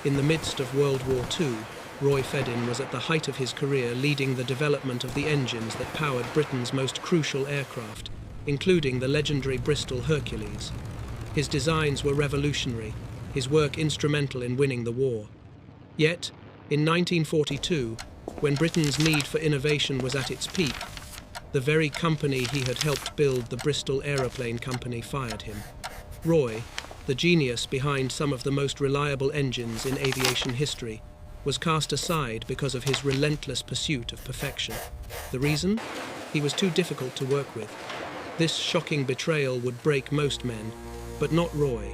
In the midst of World War II, Roy Fedden was at the height of his career, leading the development of the engines that powered Britain's most crucial aircraft, including the legendary Bristol Hercules. His designs were revolutionary, his work instrumental in winning the war. Yet, in 1942, when Britain's need for innovation was at its peak, the very company he had helped build, the Bristol Aeroplane Company, fired him. Roy, the genius behind some of the most reliable engines in aviation history, was cast aside because of his relentless pursuit of perfection. The reason? He was too difficult to work with. This shocking betrayal would break most men, but not Roy.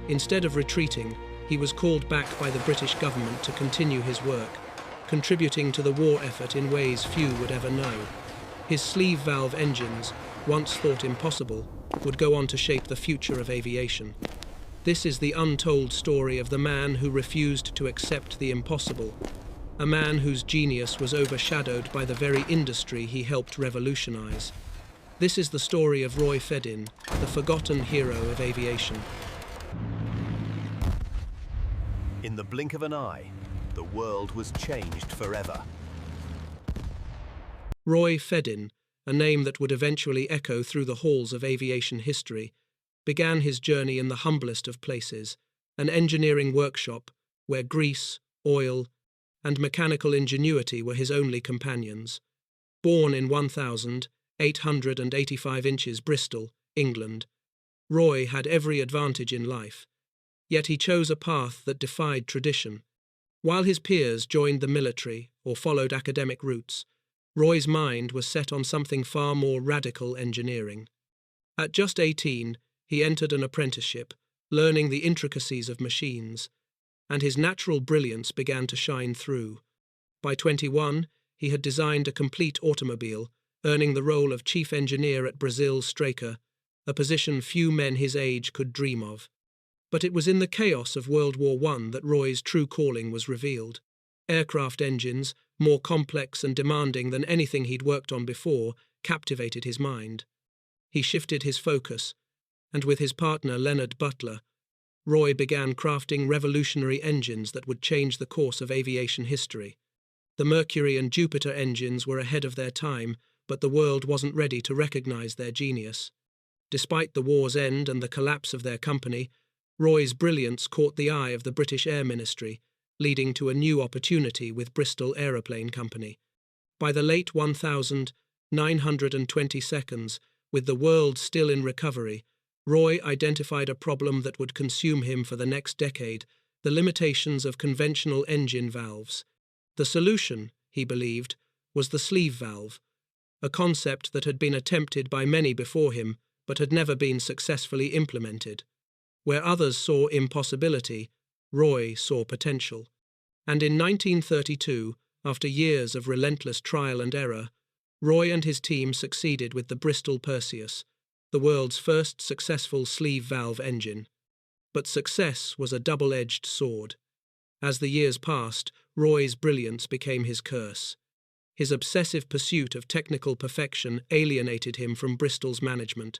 Instead of retreating, he was called back by the British government to continue his work, contributing to the war effort in ways few would ever know. His sleeve valve engines, once thought impossible, would go on to shape the future of aviation. This is the untold story of the man who refused to accept the impossible, a man whose genius was overshadowed by the very industry he helped revolutionize. This is the story of Roy Fedden, the forgotten hero of aviation. In the blink of an eye, the world was changed forever. Roy Fedden, a name that would eventually echo through the halls of aviation history, began his journey in the humblest of places, an engineering workshop where grease, oil, and mechanical ingenuity were his only companions. Born in 1,885 inches Bristol, England, Roy had every advantage in life, yet he chose a path that defied tradition. While his peers joined the military or followed academic routes, Roy's mind was set on something far more radical: engineering. At just 18, he entered an apprenticeship, learning the intricacies of machines, and his natural brilliance began to shine through. By 21, he had designed a complete automobile, earning the role of chief engineer at Brazil's Straker, a position few men his age could dream of. But it was in the chaos of World War I that Roy's true calling was revealed. Aircraft engines, more complex and demanding than anything he'd worked on before, captivated his mind. He shifted his focus, and with his partner Leonard Butler, Roy began crafting revolutionary engines that would change the course of aviation history. The Mercury and Jupiter engines were ahead of their time, but the world wasn't ready to recognize their genius. Despite the war's end and the collapse of their company, Roy's brilliance caught the eye of the British Air Ministry, leading to a new opportunity with Bristol Aeroplane Company. By the late 1922, with the world still in recovery, Roy identified a problem that would consume him for the next decade: the limitations of conventional engine valves. The solution, he believed, was the sleeve valve, a concept that had been attempted by many before him but had never been successfully implemented. Where others saw impossibility, Roy saw potential. And in 1932, after years of relentless trial and error, Roy and his team succeeded with the Bristol Perseus, the world's first successful sleeve valve engine. But success was a double-edged sword. As the years passed, Roy's brilliance became his curse. His obsessive pursuit of technical perfection alienated him from Bristol's management.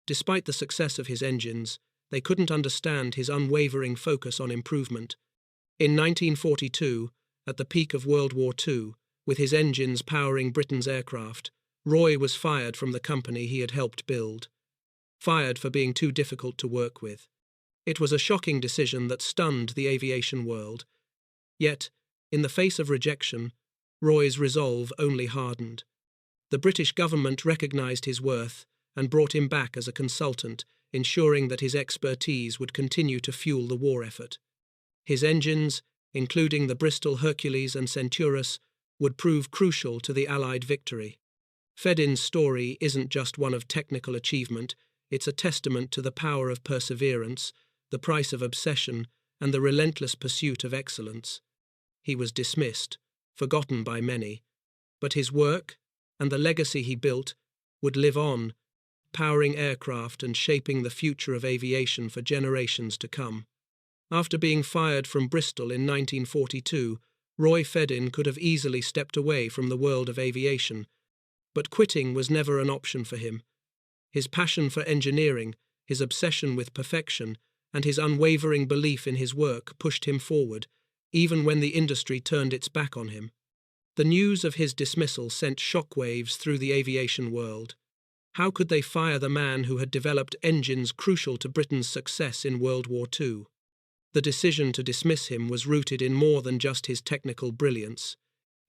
Despite the success of his engines, they couldn't understand his unwavering focus on improvement. In 1942, at the peak of World War II, with his engines powering Britain's aircraft, Roy was fired from the company he had helped build. Fired for being too difficult to work with. It was a shocking decision that stunned the aviation world. Yet, in the face of rejection, Roy's resolve only hardened. The British government recognized his worth and brought him back as a consultant, ensuring that his expertise would continue to fuel the war effort. His engines, including the Bristol Hercules and Centaurus, would prove crucial to the Allied victory. Fedden's story isn't just one of technical achievement, it's a testament to the power of perseverance, the price of obsession, and the relentless pursuit of excellence. He was dismissed, forgotten by many, but his work, and the legacy he built, would live on, powering aircraft and shaping the future of aviation for generations to come. After being fired from Bristol in 1942, Roy Fedden could have easily stepped away from the world of aviation, but quitting was never an option for him. His passion for engineering, his obsession with perfection, and his unwavering belief in his work pushed him forward, even when the industry turned its back on him. The news of his dismissal sent shockwaves through the aviation world. How could they fire the man who had developed engines crucial to Britain's success in World War II? The decision to dismiss him was rooted in more than just his technical brilliance.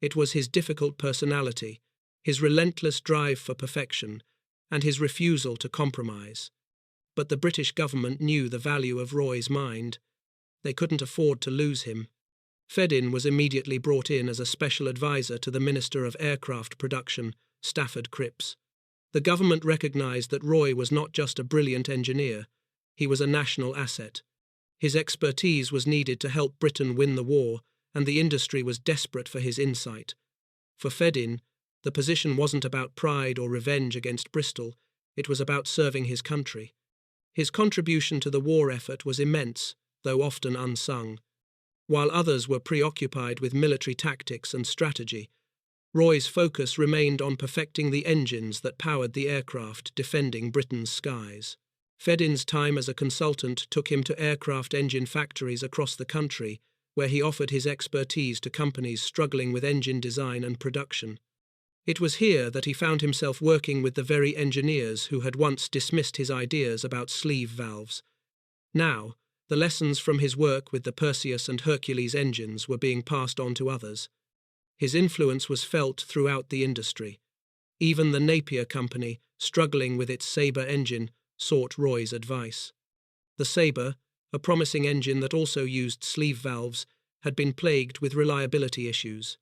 It was his difficult personality, his relentless drive for perfection, and his refusal to compromise. But the British government knew the value of Roy's mind. They couldn't afford to lose him. Fedden was immediately brought in as a special advisor to the Minister of Aircraft Production, Stafford Cripps. The government recognized that Roy was not just a brilliant engineer, he was a national asset. His expertise was needed to help Britain win the war, and the industry was desperate for his insight. For Fedden, the position wasn't about pride or revenge against Bristol, it was about serving his country. His contribution to the war effort was immense, though often unsung. While others were preoccupied with military tactics and strategy, Roy's focus remained on perfecting the engines that powered the aircraft defending Britain's skies. Fedden's time as a consultant took him to aircraft engine factories across the country, where he offered his expertise to companies struggling with engine design and production. It was here that he found himself working with the very engineers who had once dismissed his ideas about sleeve valves. Now, the lessons from his work with the Perseus and Hercules engines were being passed on to others. His influence was felt throughout the industry. Even the Napier Company, struggling with its Sabre engine, sought Roy's advice. The Sabre, a promising engine that also used sleeve valves, had been plagued with reliability issues.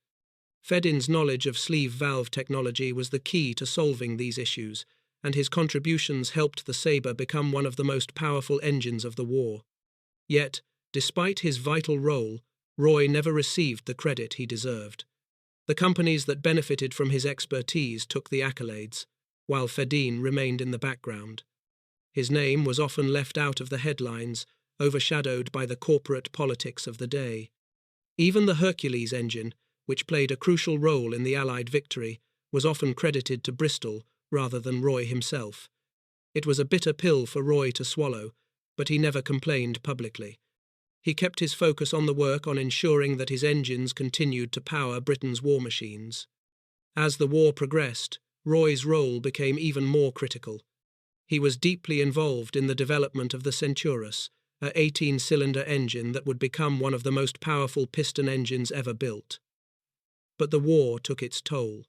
Fedden's knowledge of sleeve valve technology was the key to solving these issues, and his contributions helped the Sabre become one of the most powerful engines of the war. Yet, despite his vital role, Roy never received the credit he deserved. The companies that benefited from his expertise took the accolades, while Fedden remained in the background. His name was often left out of the headlines, overshadowed by the corporate politics of the day. Even the Hercules engine, which played a crucial role in the Allied victory, was often credited to Bristol rather than Roy himself. It was a bitter pill for Roy to swallow, but he never complained publicly. He kept his focus on the work on ensuring that his engines continued to power Britain's war machines. As the war progressed, Roy's role became even more critical. He was deeply involved in the development of the Centaurus, an 18-cylinder engine that would become one of the most powerful piston engines ever built. But the war took its toll.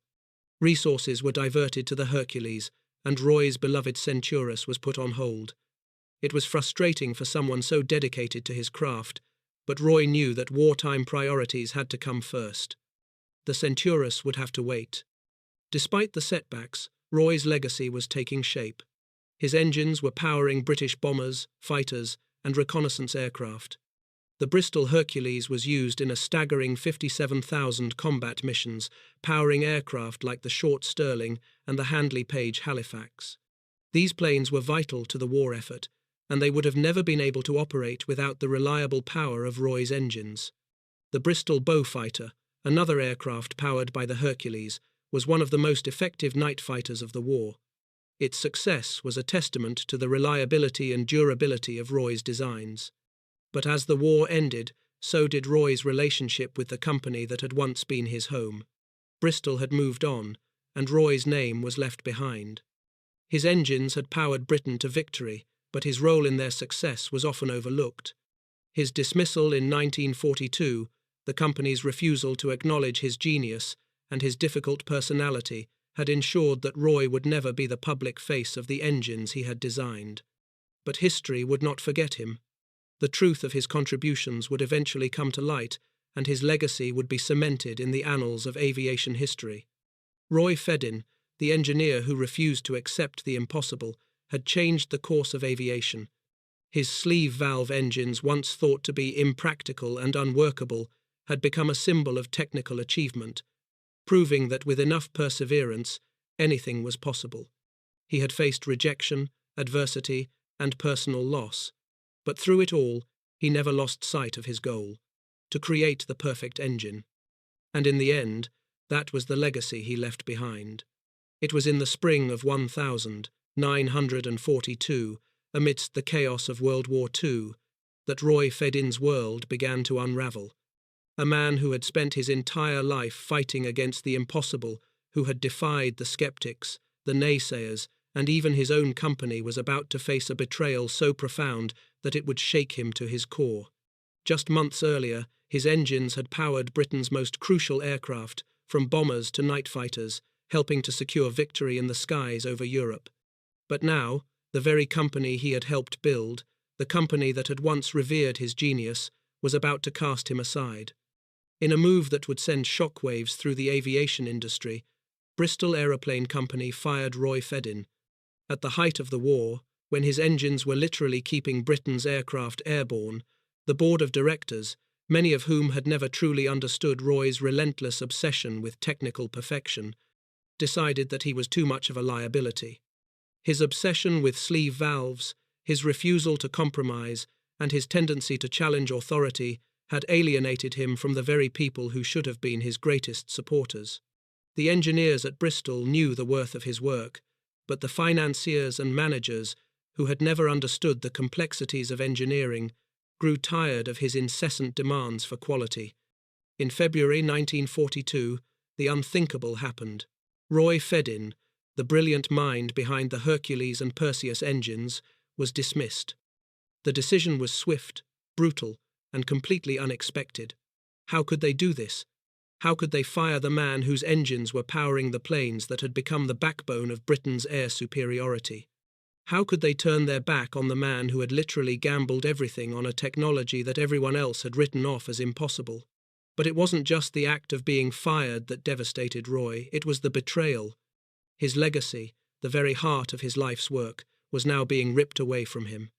Resources were diverted to the Hercules, and Roy's beloved Centaurus was put on hold. It was frustrating for someone so dedicated to his craft, but Roy knew that wartime priorities had to come first. The Centaurus would have to wait. Despite the setbacks, Roy's legacy was taking shape. His engines were powering British bombers, fighters, and reconnaissance aircraft. The Bristol Hercules was used in a staggering 57,000 combat missions, powering aircraft like the short Stirling and the Handley Page Halifax. These planes were vital to the war effort, and they would have never been able to operate without the reliable power of Roy's engines. The Bristol Beaufighter, another aircraft powered by the Hercules, was one of the most effective night fighters of the war. Its success was a testament to the reliability and durability of Roy's designs. But as the war ended, so did Roy's relationship with the company that had once been his home. Bristol had moved on, and Roy's name was left behind. His engines had powered Britain to victory, but his role in their success was often overlooked. His dismissal in 1942, the company's refusal to acknowledge his genius, and his difficult personality had ensured that Roy would never be the public face of the engines he had designed. But history would not forget him. The truth of his contributions would eventually come to light, and his legacy would be cemented in the annals of aviation history. Roy Fedden, the engineer who refused to accept the impossible, had changed the course of aviation. His sleeve valve engines, once thought to be impractical and unworkable, had become a symbol of technical achievement, proving that with enough perseverance, anything was possible. He had faced rejection, adversity, and personal loss, but through it all, he never lost sight of his goal, to create the perfect engine. And in the end, that was the legacy he left behind. It was in the spring of 1942, amidst the chaos of World War II, that Roy Fedden's world began to unravel. A man who had spent his entire life fighting against the impossible, who had defied the skeptics, the naysayers, and even his own company, was about to face a betrayal so profound that it would shake him to his core. Just months earlier, his engines had powered Britain's most crucial aircraft, from bombers to night fighters, helping to secure victory in the skies over Europe. But now, the very company he had helped build, the company that had once revered his genius, was about to cast him aside. In a move that would send shockwaves through the aviation industry, Bristol Aeroplane Company fired Roy Fedden. At the height of the war, when his engines were literally keeping Britain's aircraft airborne, the board of directors, many of whom had never truly understood Roy's relentless obsession with technical perfection, decided that he was too much of a liability. His obsession with sleeve valves, his refusal to compromise, and his tendency to challenge authority had alienated him from the very people who should have been his greatest supporters. The engineers at Bristol knew the worth of his work, but the financiers and managers, who had never understood the complexities of engineering, grew tired of his incessant demands for quality. In February 1942, the unthinkable happened. Roy Fedden, the brilliant mind behind the Hercules and Perseus engines, was dismissed. The decision was swift, brutal, and completely unexpected. How could they do this? How could they fire the man whose engines were powering the planes that had become the backbone of Britain's air superiority? How could they turn their back on the man who had literally gambled everything on a technology that everyone else had written off as impossible? But it wasn't just the act of being fired that devastated Roy, it was the betrayal. His legacy, the very heart of his life's work, was now being ripped away from him.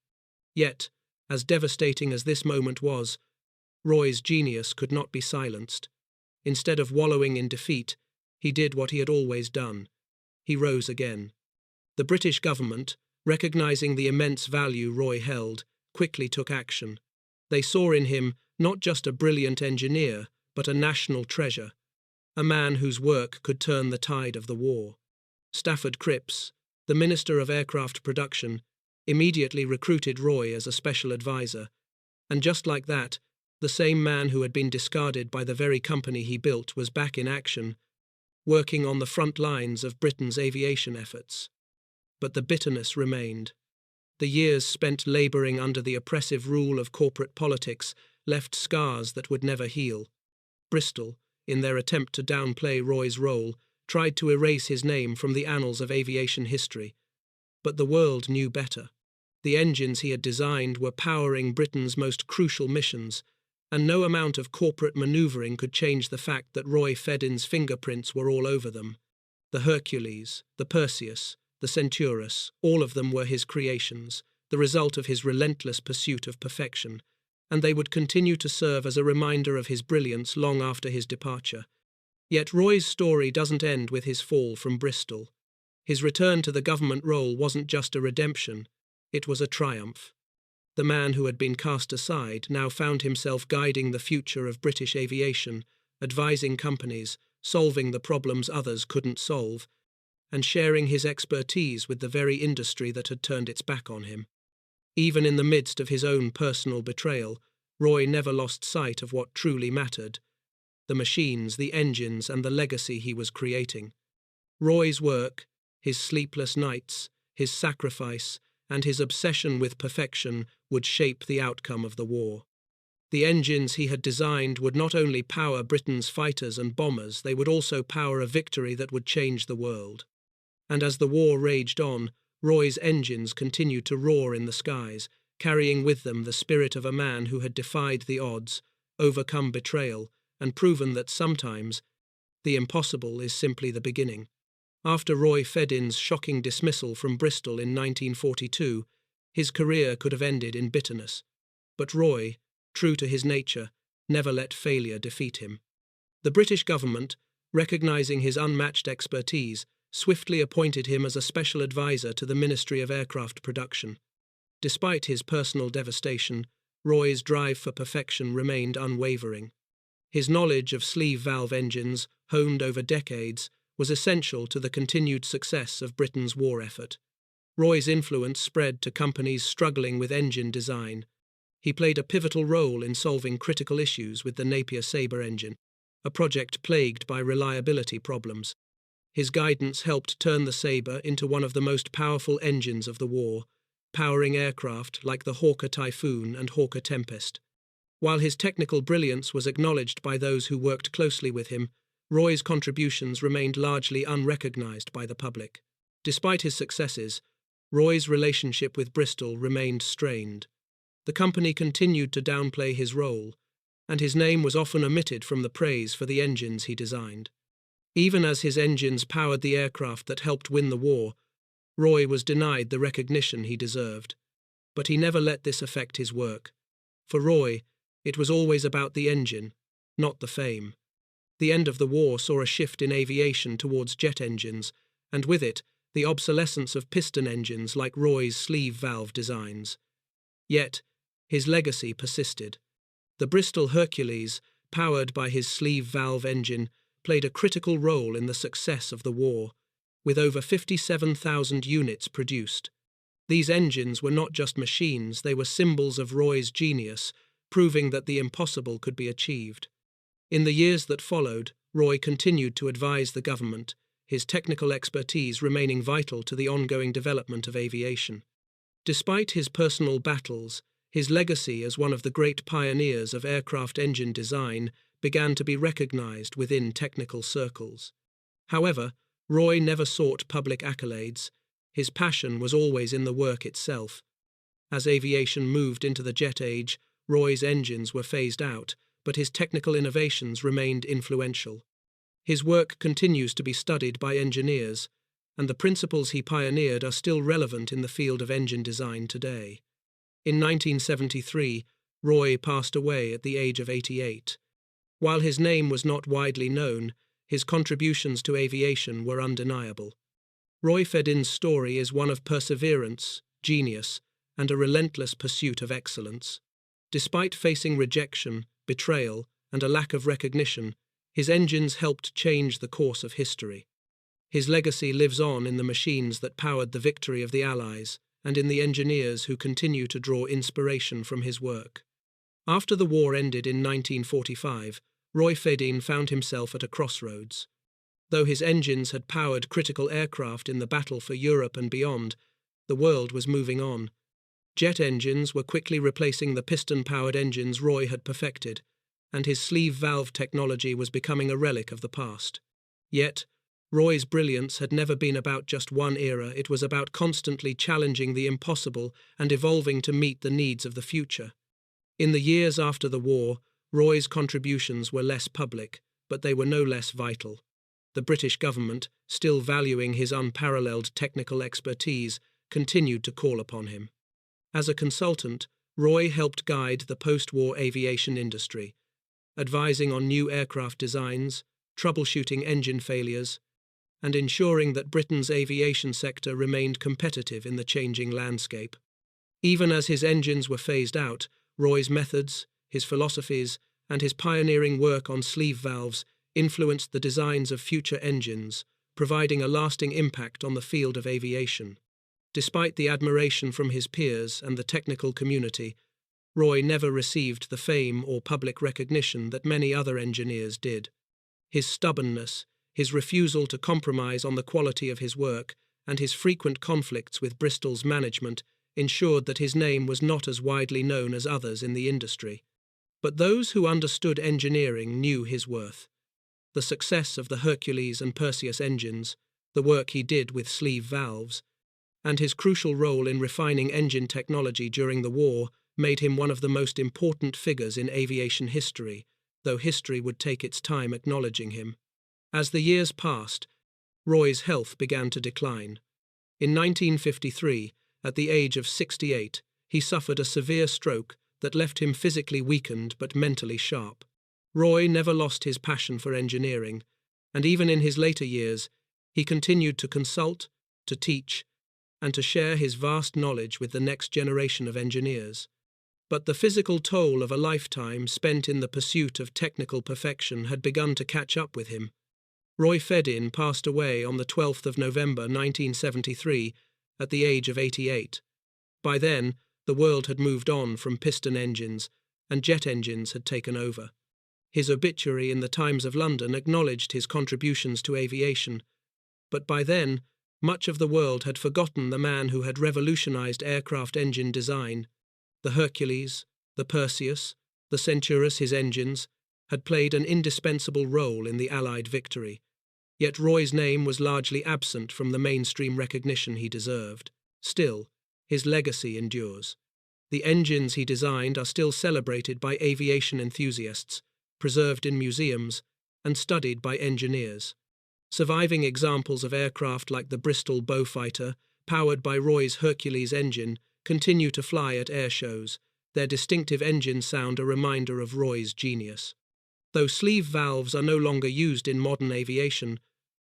Yet, as devastating as this moment was, Roy's genius could not be silenced. Instead of wallowing in defeat, he did what he had always done. He rose again. The British government, recognizing the immense value Roy held, quickly took action. They saw in him not just a brilliant engineer, but a national treasure, a man whose work could turn the tide of the war. Stafford Cripps, the Minister of Aircraft Production, immediately recruited Roy as a special advisor, and just like that, the same man who had been discarded by the very company he built was back in action, working on the front lines of Britain's aviation efforts. But the bitterness remained. The years spent labouring under the oppressive rule of corporate politics left scars that would never heal. Bristol, in their attempt to downplay Roy's role, tried to erase his name from the annals of aviation history. But the world knew better. The engines he had designed were powering Britain's most crucial missions, and no amount of corporate manoeuvring could change the fact that Roy Fedden's fingerprints were all over them. The Hercules, the Perseus, the Centaurus, all of them were his creations, the result of his relentless pursuit of perfection, and they would continue to serve as a reminder of his brilliance long after his departure. Yet Roy's story doesn't end with his fall from Bristol. His return to the government role wasn't just a redemption, it was a triumph. The man who had been cast aside now found himself guiding the future of British aviation, advising companies, solving the problems others couldn't solve, and sharing his expertise with the very industry that had turned its back on him. Even in the midst of his own personal betrayal, Roy never lost sight of what truly mattered: the machines, the engines, and the legacy he was creating. Roy's work, his sleepless nights, his sacrifice, and his obsession with perfection would shape the outcome of the war. The engines he had designed would not only power Britain's fighters and bombers, they would also power a victory that would change the world. And as the war raged on, Roy's engines continued to roar in the skies, carrying with them the spirit of a man who had defied the odds, overcome betrayal, and proven that sometimes the impossible is simply the beginning. After Roy Fedden's shocking dismissal from Bristol in 1942, his career could have ended in bitterness. But Roy, true to his nature, never let failure defeat him. The British government, recognizing his unmatched expertise, swiftly appointed him as a special advisor to the Ministry of Aircraft Production. Despite his personal devastation, Roy's drive for perfection remained unwavering. His knowledge of sleeve valve engines, honed over decades, was essential to the continued success of Britain's war effort. Roy's influence spread to companies struggling with engine design. He played a pivotal role in solving critical issues with the Napier Sabre engine, a project plagued by reliability problems. His guidance helped turn the Sabre into one of the most powerful engines of the war, powering aircraft like the Hawker Typhoon and Hawker Tempest. While his technical brilliance was acknowledged by those who worked closely with him, Roy's contributions remained largely unrecognized by the public. Despite his successes, Roy's relationship with Bristol remained strained. The company continued to downplay his role, and his name was often omitted from the praise for the engines he designed. Even as his engines powered the aircraft that helped win the war, Roy was denied the recognition he deserved. But he never let this affect his work. For Roy, it was always about the engine, not the fame. The end of the war saw a shift in aviation towards jet engines, and with it, the obsolescence of piston engines like Roy's sleeve valve designs. Yet, his legacy persisted. The Bristol Hercules, powered by his sleeve valve engine, played a critical role in the success of the war, with over 57,000 units produced. These engines were not just machines, they were symbols of Roy's genius, proving that the impossible could be achieved. In the years that followed, Roy continued to advise the government, his technical expertise remaining vital to the ongoing development of aviation. Despite his personal battles, his legacy as one of the great pioneers of aircraft engine design began to be recognized within technical circles. However, Roy never sought public accolades. His passion was always in the work itself. As aviation moved into the jet age, Roy's engines were phased out, but his technical innovations remained influential. His work continues to be studied by engineers, and the principles he pioneered are still relevant in the field of engine design today. In 1973, Roy passed away at the age of 88. While his name was not widely known, his contributions to aviation were undeniable. Roy Fedden's story is one of perseverance, genius, and a relentless pursuit of excellence. Despite facing rejection, betrayal, and a lack of recognition, his engines helped change the course of history. His legacy lives on in the machines that powered the victory of the Allies, and in the engineers who continue to draw inspiration from his work. After the war ended in 1945, Roy Fedden found himself at a crossroads. Though his engines had powered critical aircraft in the battle for Europe and beyond, the world was moving on. Jet engines were quickly replacing the piston-powered engines Roy had perfected, and his sleeve valve technology was becoming a relic of the past. Yet, Roy's brilliance had never been about just one era, it was about constantly challenging the impossible and evolving to meet the needs of the future. In the years after the war, Roy's contributions were less public, but they were no less vital. The British government, still valuing his unparalleled technical expertise, continued to call upon him. As a consultant, Roy helped guide the post-war aviation industry, advising on new aircraft designs, troubleshooting engine failures, and ensuring that Britain's aviation sector remained competitive in the changing landscape. Even as his engines were phased out, Roy's methods, his philosophies, and his pioneering work on sleeve valves influenced the designs of future engines, providing a lasting impact on the field of aviation. Despite the admiration from his peers and the technical community, Roy never received the fame or public recognition that many other engineers did. His stubbornness, his refusal to compromise on the quality of his work, and his frequent conflicts with Bristol's management ensured that his name was not as widely known as others in the industry. But those who understood engineering knew his worth. The success of the Hercules and Perseus engines, the work he did with sleeve valves, and his crucial role in refining engine technology during the war made him one of the most important figures in aviation history, though history would take its time acknowledging him. As the years passed, Roy's health began to decline. In 1953, at the age of 68, he suffered a severe stroke that left him physically weakened but mentally sharp. Roy never lost his passion for engineering, and even in his later years, he continued to consult, to teach, and to share his vast knowledge with the next generation of engineers. But the physical toll of a lifetime spent in the pursuit of technical perfection had begun to catch up with him. Roy Fedden passed away on the 12th of November 1973 at the age of 88. By then, the world had moved on from piston engines, and jet engines had taken over. His obituary in the Times of London acknowledged his contributions to aviation, but by then, much of the world had forgotten the man who had revolutionized aircraft engine design. The Hercules, the Perseus, the Centaurus, his engines, had played an indispensable role in the Allied victory, yet Roy's name was largely absent from the mainstream recognition he deserved. Still, his legacy endures. The engines he designed are still celebrated by aviation enthusiasts, preserved in museums, and studied by engineers. Surviving examples of aircraft like the Bristol Beaufighter, powered by Roy's Hercules engine, continue to fly at air shows, their distinctive engine sound a reminder of Roy's genius. Though sleeve valves are no longer used in modern aviation,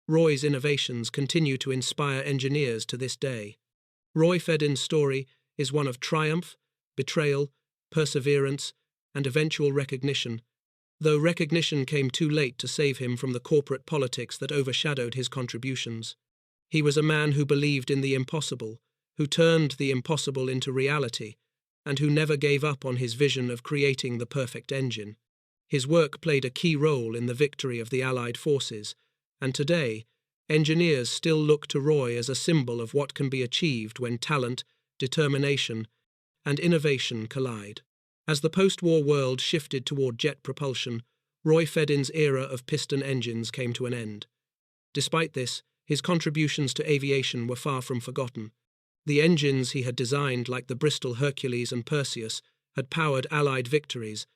Roy's innovations continue to inspire engineers to this day. Roy Fedden's story is one of triumph, betrayal, perseverance, and eventual recognition, though recognition came too late to save him from the corporate politics that overshadowed his contributions. He was a man who believed in the impossible, who turned the impossible into reality, and who never gave up on his vision of creating the perfect engine. His work played a key role in the victory of the Allied forces, and today, engineers still look to Roy as a symbol of what can be achieved when talent, determination, and innovation collide. As the post-war world shifted toward jet propulsion, Roy Fedden's era of piston engines came to an end. Despite this, his contributions to aviation were far from forgotten. The engines he had designed, like the Bristol Hercules and Perseus, had powered Allied victories,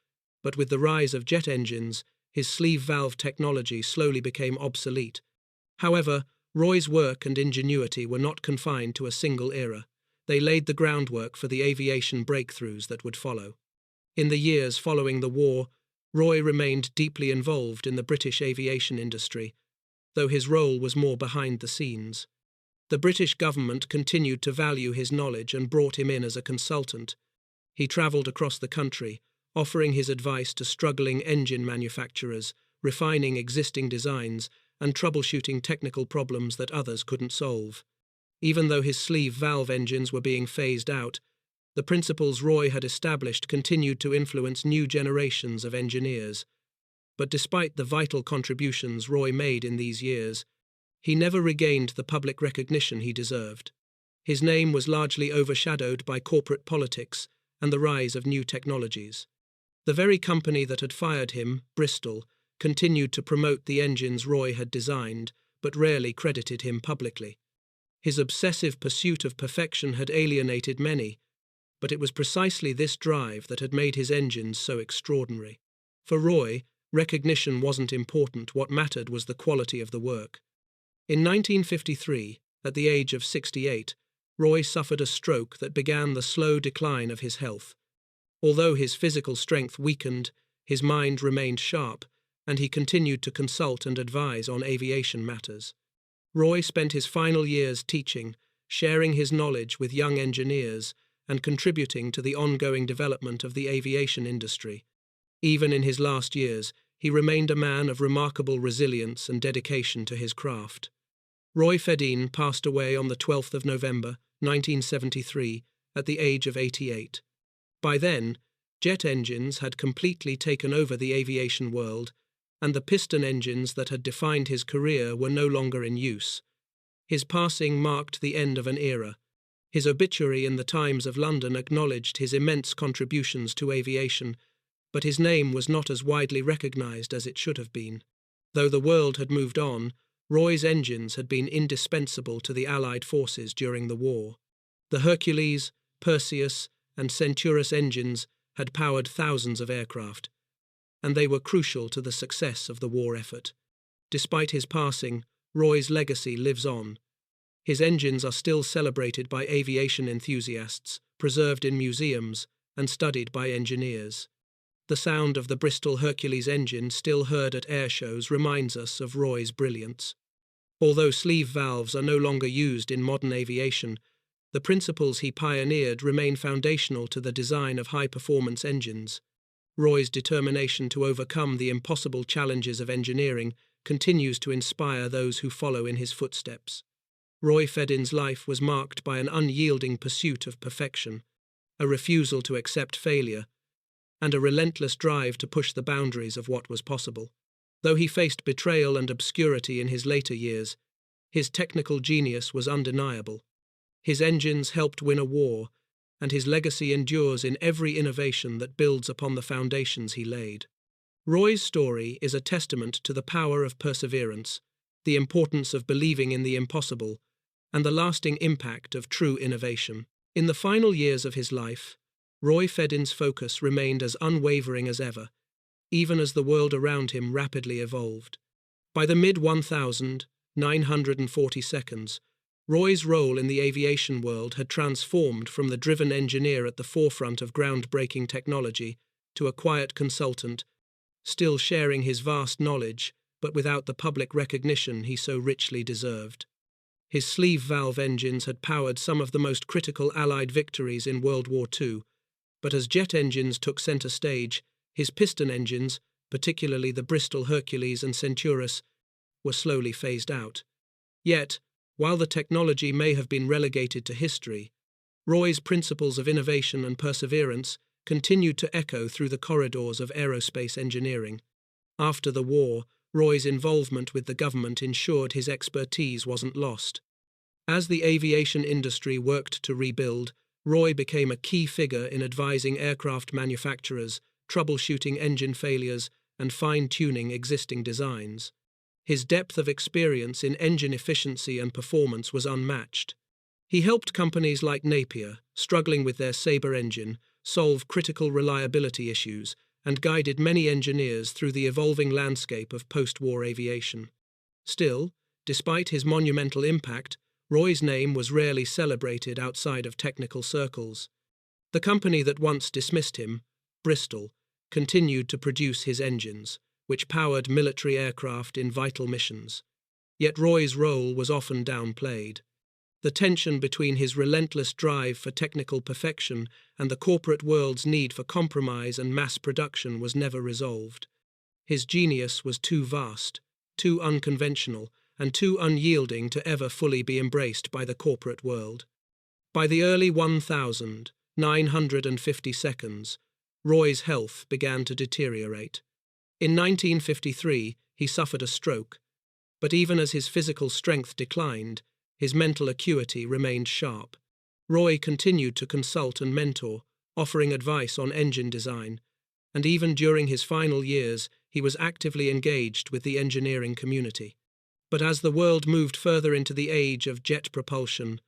but with the rise of jet engines, his sleeve valve technology slowly became obsolete. However, Roy's work and ingenuity were not confined to a single era. They laid the groundwork for the aviation breakthroughs that would follow. In the years following the war, Roy remained deeply involved in the British aviation industry, though his role was more behind the scenes. The British government continued to value his knowledge and brought him in as a consultant. He travelled across the country, offering his advice to struggling engine manufacturers, refining existing designs, and troubleshooting technical problems that others couldn't solve. Even though his sleeve valve engines were being phased out, the principles Roy had established continued to influence new generations of engineers. But despite the vital contributions Roy made in these years, he never regained the public recognition he deserved. His name was largely overshadowed by corporate politics and the rise of new technologies. The very company that had fired him, Bristol, continued to promote the engines Roy had designed, but rarely credited him publicly. His obsessive pursuit of perfection had alienated many, but it was precisely this drive that had made his engines so extraordinary. For Roy, recognition wasn't important, what mattered was the quality of the work. In 1953, at the age of 68, Roy suffered a stroke that began the slow decline of his health. Although his physical strength weakened, his mind remained sharp, and he continued to consult and advise on aviation matters. Roy spent his final years teaching, sharing his knowledge with young engineers, and contributing to the ongoing development of the aviation industry. Even in his last years, he remained a man of remarkable resilience and dedication to his craft. Roy Fedden passed away on the 12th of November, 1973, at the age of 88. By then, jet engines had completely taken over the aviation world, and the piston engines that had defined his career were no longer in use. His passing marked the end of an era. His obituary in the Times of London acknowledged his immense contributions to aviation, but his name was not as widely recognised as it should have been. Though the world had moved on, Roy's engines had been indispensable to the Allied forces during the war. The Hercules, Perseus, and Centaurus engines had powered thousands of aircraft, and they were crucial to the success of the war effort. Despite his passing, Roy's legacy lives on. His engines are still celebrated by aviation enthusiasts, preserved in museums, and studied by engineers. The sound of the Bristol Hercules engine, still heard at air shows, reminds us of Roy's brilliance. Although sleeve valves are no longer used in modern aviation, the principles he pioneered remain foundational to the design of high-performance engines. Roy's determination to overcome the impossible challenges of engineering continues to inspire those who follow in his footsteps. Roy Fedden's life was marked by an unyielding pursuit of perfection, a refusal to accept failure, and a relentless drive to push the boundaries of what was possible. Though he faced betrayal and obscurity in his later years, his technical genius was undeniable. His engines helped win a war, and his legacy endures in every innovation that builds upon the foundations he laid. Roy's story is a testament to the power of perseverance, the importance of believing in the impossible, and the lasting impact of true innovation. In the final years of his life, Roy Fedden's focus remained as unwavering as ever, even as the world around him rapidly evolved. By the mid-1940s, Roy's role in the aviation world had transformed from the driven engineer at the forefront of groundbreaking technology to a quiet consultant, still sharing his vast knowledge, but without the public recognition he so richly deserved. His sleeve valve engines had powered some of the most critical Allied victories in World War II, but as jet engines took center stage, his piston engines, particularly the Bristol Hercules and Centaurus, were slowly phased out. Yet, while the technology may have been relegated to history, Roy's principles of innovation and perseverance continued to echo through the corridors of aerospace engineering. After the war, Roy's involvement with the government ensured his expertise wasn't lost. As the aviation industry worked to rebuild, Roy became a key figure in advising aircraft manufacturers, troubleshooting engine failures, and fine-tuning existing designs. His depth of experience in engine efficiency and performance was unmatched. He helped companies like Napier, struggling with their Sabre engine, solve critical reliability issues, and guided many engineers through the evolving landscape of post-war aviation. Still, despite his monumental impact, Roy's name was rarely celebrated outside of technical circles. The company that once dismissed him, Bristol, continued to produce his engines, which powered military aircraft in vital missions. Yet Roy's role was often downplayed. The tension between his relentless drive for technical perfection and the corporate world's need for compromise and mass production was never resolved. His genius was too vast, too unconventional, and too unyielding to ever fully be embraced by the corporate world. By the early 1950s, Roy's health began to deteriorate. In 1953, he suffered a stroke, but even as his physical strength declined, his mental acuity remained sharp. Roy continued to consult and mentor, offering advice on engine design, and even during his final years, he was actively engaged with the engineering community. But as the world moved further into the age of jet propulsion,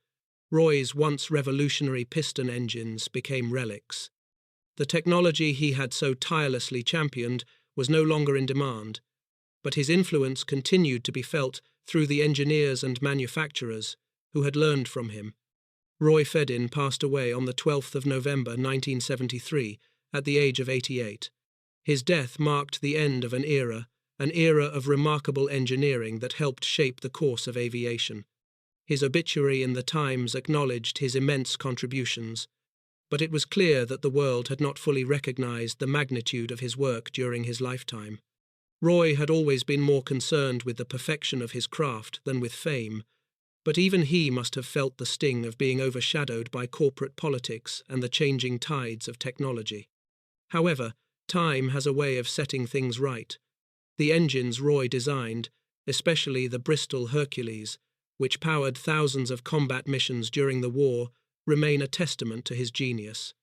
Roy's once revolutionary piston engines became relics. The technology he had so tirelessly championed was no longer in demand, but his influence continued to be felt through the engineers and manufacturers who had learned from him. Roy Fedden passed away on the 12th of November 1973 at the age of 88. His death marked the end of an era of remarkable engineering that helped shape the course of aviation. His obituary in the Times acknowledged his immense contributions, but it was clear that the world had not fully recognized the magnitude of his work during his lifetime. Roy had always been more concerned with the perfection of his craft than with fame, but even he must have felt the sting of being overshadowed by corporate politics and the changing tides of technology. However, time has a way of setting things right. The engines Roy designed, especially the Bristol Hercules, which powered thousands of combat missions during the war, remain a testament to his genius.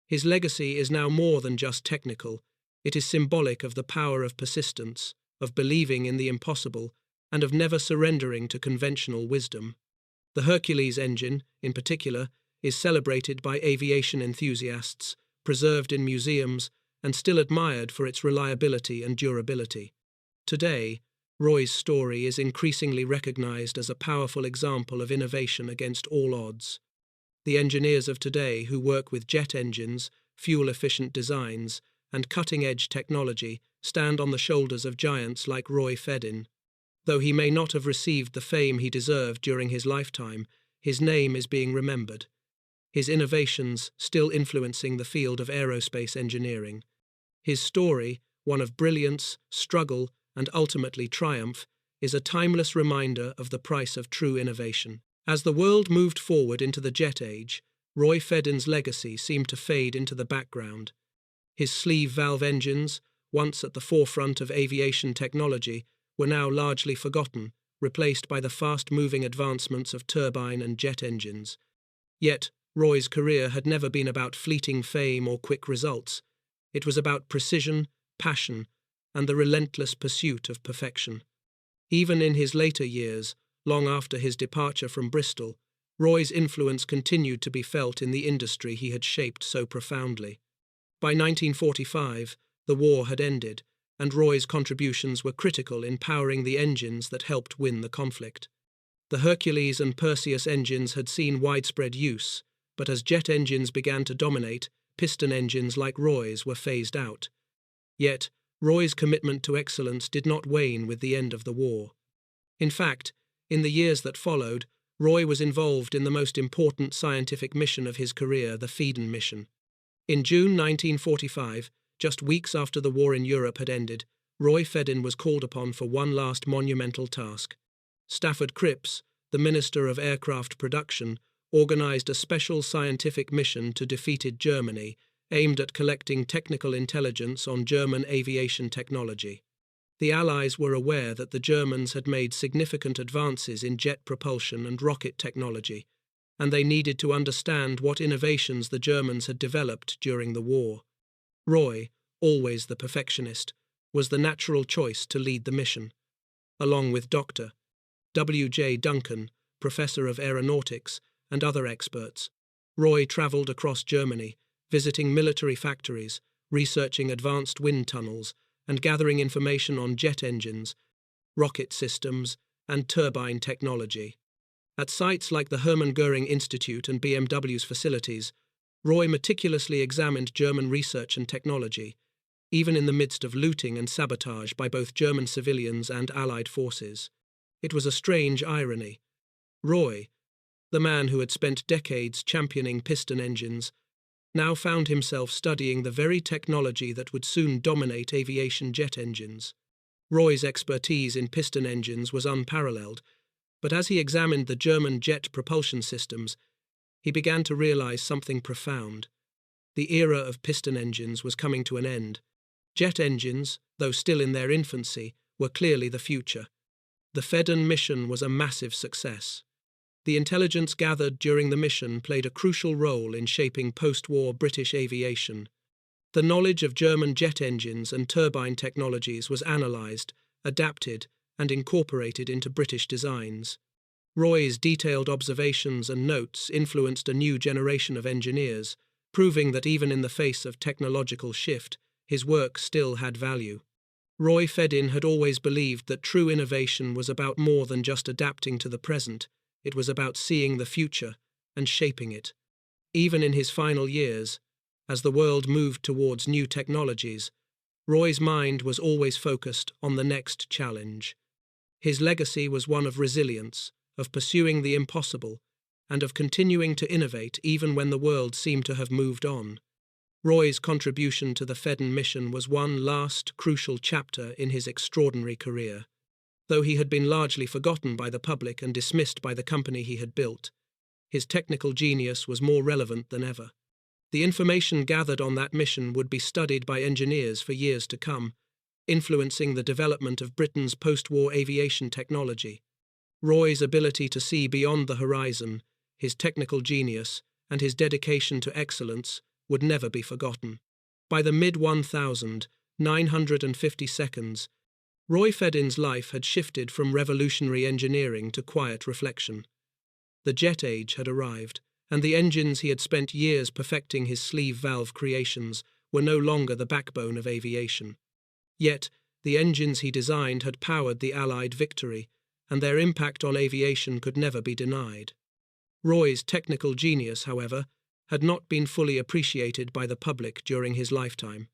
His legacy is now more than just technical. It is symbolic of the power of persistence, of believing in the impossible, and of never surrendering to conventional wisdom. The Hercules engine, in particular, is celebrated by aviation enthusiasts, preserved in museums, and still admired for its reliability and durability. Today, Roy's story is increasingly recognized as a powerful example of innovation against all odds. The engineers of today who work with jet engines, fuel-efficient designs, and cutting-edge technology stand on the shoulders of giants like Roy Fedden. Though he may not have received the fame he deserved during his lifetime, his name is being remembered, his innovations still influencing the field of aerospace engineering. His story, one of brilliance, struggle, and ultimately triumph, is a timeless reminder of the price of true innovation. As the world moved forward into the jet age, Roy Fedden's legacy seemed to fade into the background. His sleeve valve engines, once at the forefront of aviation technology, were now largely forgotten, replaced by the fast-moving advancements of turbine and jet engines. Yet, Roy's career had never been about fleeting fame or quick results. It was about precision, passion, and the relentless pursuit of perfection. Even in his later years, long after his departure from Bristol, Roy's influence continued to be felt in the industry he had shaped so profoundly. By 1945, the war had ended, and Roy's contributions were critical in powering the engines that helped win the conflict. The Hercules and Perseus engines had seen widespread use, but as jet engines began to dominate, piston engines like Roy's were phased out. Yet, Roy's commitment to excellence did not wane with the end of the war. In fact, in the years that followed, Roy was involved in the most important scientific mission of his career, the Fedden mission. In June 1945, just weeks after the war in Europe had ended, Roy Fedden was called upon for one last monumental task. Stafford Cripps, the Minister of Aircraft Production, organized a special scientific mission to defeated Germany, aimed at collecting technical intelligence on German aviation technology. The Allies were aware that the Germans had made significant advances in jet propulsion and rocket technology, and they needed to understand what innovations the Germans had developed during the war. Roy, always the perfectionist, was the natural choice to lead the mission. Along with Dr. W.J. Duncan, Professor of Aeronautics, and other experts, Roy travelled across Germany, visiting military factories, researching advanced wind tunnels, and gathering information on jet engines, rocket systems, and turbine technology. At sites like the Hermann Göring Institute and BMW's facilities, Roy meticulously examined German research and technology, even in the midst of looting and sabotage by both German civilians and Allied forces. It was a strange irony. Roy, the man who had spent decades championing piston engines, now found himself studying the very technology that would soon dominate aviation jet engines. Roy's expertise in piston engines was unparalleled, but as he examined the German jet propulsion systems, he began to realize something profound. The era of piston engines was coming to an end. Jet engines, though still in their infancy, were clearly the future. The Fedden mission was a massive success. The intelligence gathered during the mission played a crucial role in shaping post-war British aviation. The knowledge of German jet engines and turbine technologies was analysed, adapted, and incorporated into British designs. Roy's detailed observations and notes influenced a new generation of engineers, proving that even in the face of technological shift, his work still had value. Roy Fedden had always believed that true innovation was about more than just adapting to the present. It was about seeing the future and shaping it. Even in his final years, as the world moved towards new technologies, Roy's mind was always focused on the next challenge. His legacy was one of resilience, of pursuing the impossible, and of continuing to innovate even when the world seemed to have moved on. Roy's contribution to the Fedden mission was one last, crucial chapter in his extraordinary career. Though he had been largely forgotten by the public and dismissed by the company he had built, his technical genius was more relevant than ever. The information gathered on that mission would be studied by engineers for years to come, influencing the development of Britain's post-war aviation technology. Roy's ability to see beyond the horizon, his technical genius, and his dedication to excellence would never be forgotten. By the mid-1950s, Roy Fedden's life had shifted from revolutionary engineering to quiet reflection. The jet age had arrived, and the engines he had spent years perfecting his sleeve valve creations were no longer the backbone of aviation. Yet, the engines he designed had powered the Allied victory, and their impact on aviation could never be denied. Roy's technical genius, however, had not been fully appreciated by the public during his lifetime.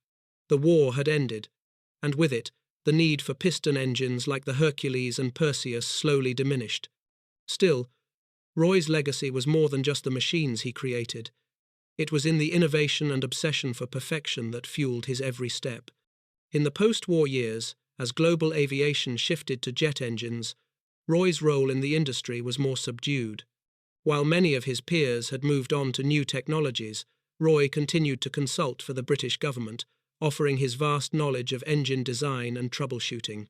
The war had ended, and with it, the need for piston engines like the Hercules and Perseus slowly diminished. Still, Roy's legacy was more than just the machines he created. It was in the innovation and obsession for perfection that fueled his every step. In the post-war years, as global aviation shifted to jet engines, Roy's role in the industry was more subdued. While many of his peers had moved on to new technologies, Roy continued to consult for the British government, offering his vast knowledge of engine design and troubleshooting.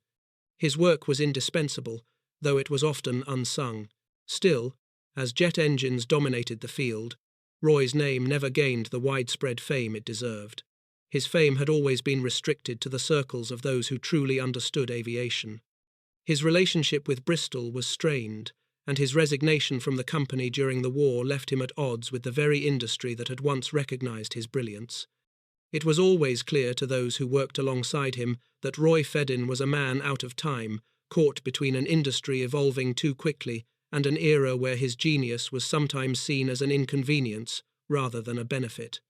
His work was indispensable, though it was often unsung. Still, as jet engines dominated the field, Roy's name never gained the widespread fame it deserved. His fame had always been restricted to the circles of those who truly understood aviation. His relationship with Bristol was strained, and his resignation from the company during the war left him at odds with the very industry that had once recognized his brilliance. It was always clear to those who worked alongside him that Roy Fedden was a man out of time, caught between an industry evolving too quickly and an era where his genius was sometimes seen as an inconvenience rather than a benefit.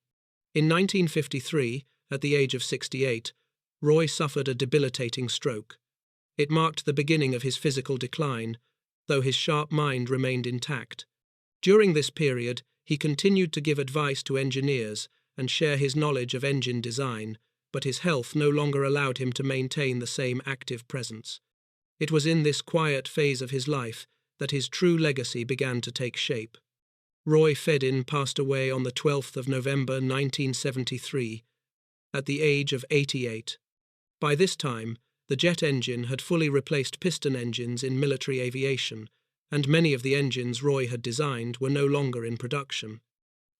In 1953, at the age of 68, Roy suffered a debilitating stroke. It marked the beginning of his physical decline, though his sharp mind remained intact. During this period, he continued to give advice to engineers and share his knowledge of engine design, but his health no longer allowed him to maintain the same active presence. It was in this quiet phase of his life that his true legacy began to take shape. Roy Fedden passed away on the 12th of November 1973, at the age of 88. By this time, the jet engine had fully replaced piston engines in military aviation, and many of the engines Roy had designed were no longer in production.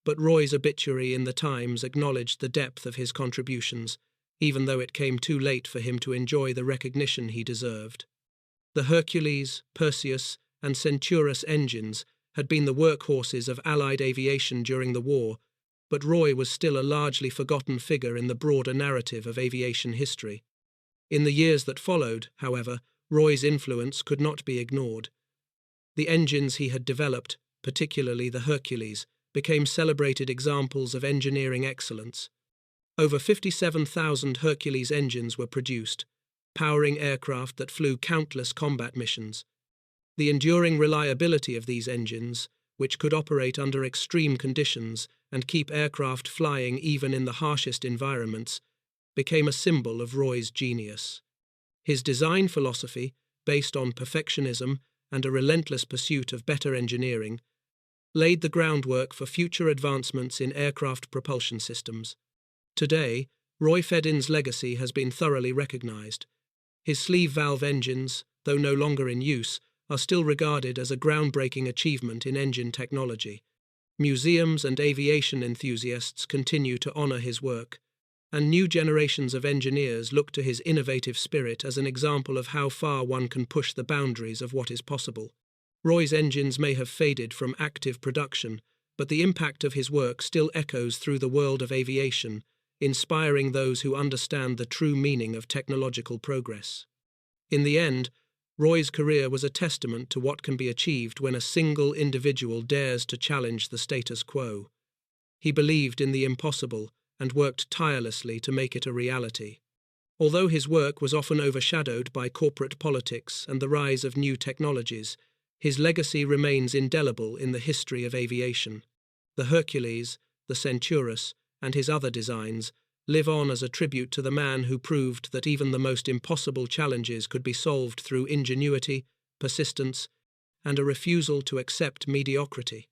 But Roy's obituary in the Times acknowledged the depth of his contributions, even though it came too late for him to enjoy the recognition he deserved. The Hercules, Perseus, and Centaurus engines had been the workhorses of Allied aviation during the war, but Roy was still a largely forgotten figure in the broader narrative of aviation history. In the years that followed, however, Roy's influence could not be ignored. The engines he had developed, particularly the Hercules, became celebrated examples of engineering excellence. Over 57,000 Hercules engines were produced, powering aircraft that flew countless combat missions. The enduring reliability of these engines, which could operate under extreme conditions and keep aircraft flying even in the harshest environments, became a symbol of Roy's genius. His design philosophy, based on perfectionism and a relentless pursuit of better engineering, laid the groundwork for future advancements in aircraft propulsion systems. Today, Roy Fedden's legacy has been thoroughly recognized. His sleeve valve engines, though no longer in use, are still regarded as a groundbreaking achievement in engine technology. Museums and aviation enthusiasts continue to honor his work, and new generations of engineers look to his innovative spirit as an example of how far one can push the boundaries of what is possible. Roy's engines may have faded from active production, but the impact of his work still echoes through the world of aviation, inspiring those who understand the true meaning of technological progress. In the end, Roy's career was a testament to what can be achieved when a single individual dares to challenge the status quo. He believed in the impossible and worked tirelessly to make it a reality. Although his work was often overshadowed by corporate politics and the rise of new technologies, his legacy remains indelible in the history of aviation. The Hercules, the Centaurus, and his other designs live on as a tribute to the man who proved that even the most impossible challenges could be solved through ingenuity, persistence, and a refusal to accept mediocrity.